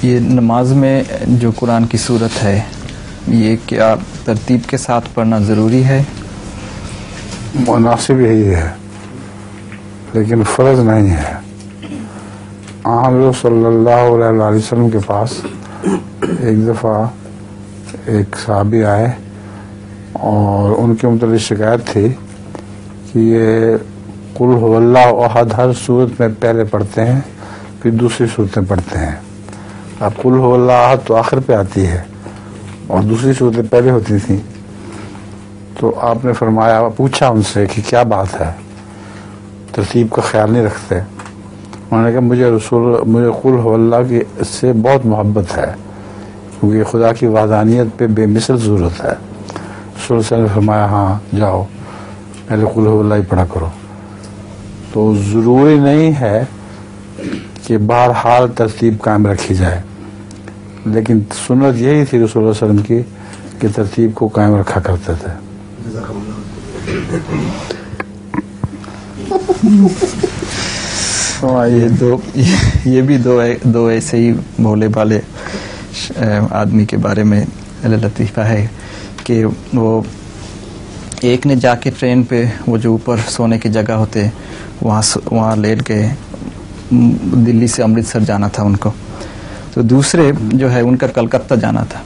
یہ نماز میں جو قرآن کی صورت ہے یہ کیا ترتیب کے ساتھ پڑھنا ضروری ہے؟ مناسب یہی ہے لیکن فرض نہیں ہے. حضرت صلی اللہ علیہ وسلم کے پاس ایک دفعہ ایک صحابی آئے اور ان کے متعلق شکایت تھی کہ یہ قل هو اللہ احد ہر صورت میں پہلے پڑھتے ہیں پھر دوسری صورتیں پڑھتے ہیں. اب قل هو اللہ احد تو آخر پہ آتی ہے اور دوسری صورتیں پہلے ہوتی تھیں. تو آپ نے فرمایا، پوچھا ان سے کہ کیا بات ہے، ترتیب کا خیال نہیں رکھتے؟ انہوں نے کہا مجھے قل هو اللہ کی سے بہت محبت ہے کیونکہ خدا کی وحدانیت پہ بے مثل ضرورت ہے. رسول صلی اللہ علیہ وسلم نے فرمایا ہاں جاؤ پہلے قل هو اللہ ہی پڑھا کرو. تو ضروری نہیں ہے کہ بہرحال ترتیب قائم رکھی جائے، لیکن سنت یہی تھی رسول اللہ علیہ وسلم کی کہ ترتیب کو قائم رکھا کرتے تھے. یہ بھی دو ایسے ہی بھولے بھالے آدمی کے بارے میں لطیفہ ہے کہ وہ ایک نے جا کے ٹرین پہ وہ جو اوپر سونے کی جگہ ہوتے وہاں لیٹ گئے. دلی سے امرتسر جانا تھا ان کو. تو دوسرے جو ہے ان کا کلکتہ جانا تھا،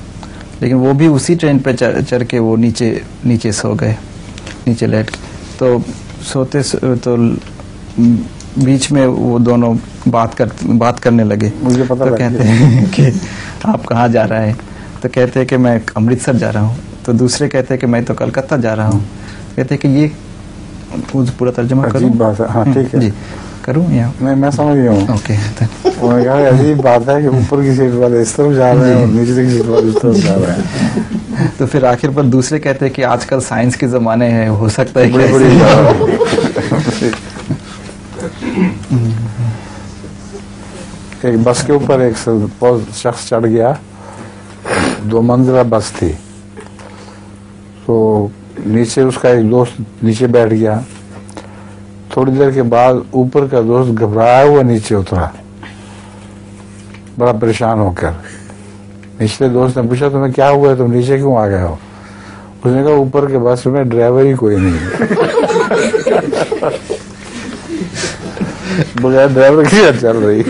لیکن وہ بھی اسی ٹرین پہ چڑھ کے وہ نیچے سو گئے، نیچے لیٹ گئے. تو سوتے تو بیچ میں وہ دونوں بات کرنے لگے. تو کہتے ہیں کہ آپ کہاں جا رہا ہے؟ تو کہتے ہیں کہ میں امرتسر جا رہا ہوں. تو دوسرے کہتے ہیں کہ میں تو کلکتہ جا رہا ہوں. کہتے ہیں کہ یہ پورا ترجمہ کروں؟ ہاں ٹھیک ہے، جی کروں یا نہیں میں سمجھ گیا ہوں. اوکے. انہوں نے کہا عجیب بات ہے کہ اوپر کی سیٹ والے اس طرف جا رہے ہیں اور نیچے کی سیٹ والے اس طرف جا رہے ہیں. تو پھر آخر پر دوسرے کہتے ہیں کہ آج کل سائنس کے زمانے ہیں، ہو سکتا ہے ایک بس کے اوپر ایک شخص چڑھ گیا، 2 منزلہ بس تھی. تو نیچے اس کا ایک دوست نیچے بیٹھ گیا. تھوڑی دیر کے بعد اوپر کا دوست گھبرایا ہوا نیچے اترا بڑا پریشان ہو کر. نچلے دوست نے پوچھا تمہیں کیا ہوا ہے، تم نیچے کیوں آ گئے ہو؟ اس نے کہا اوپر کے بس میں ڈرائیور ہی کوئی نہیں، بغیر ڈرائیور کی چل رہی.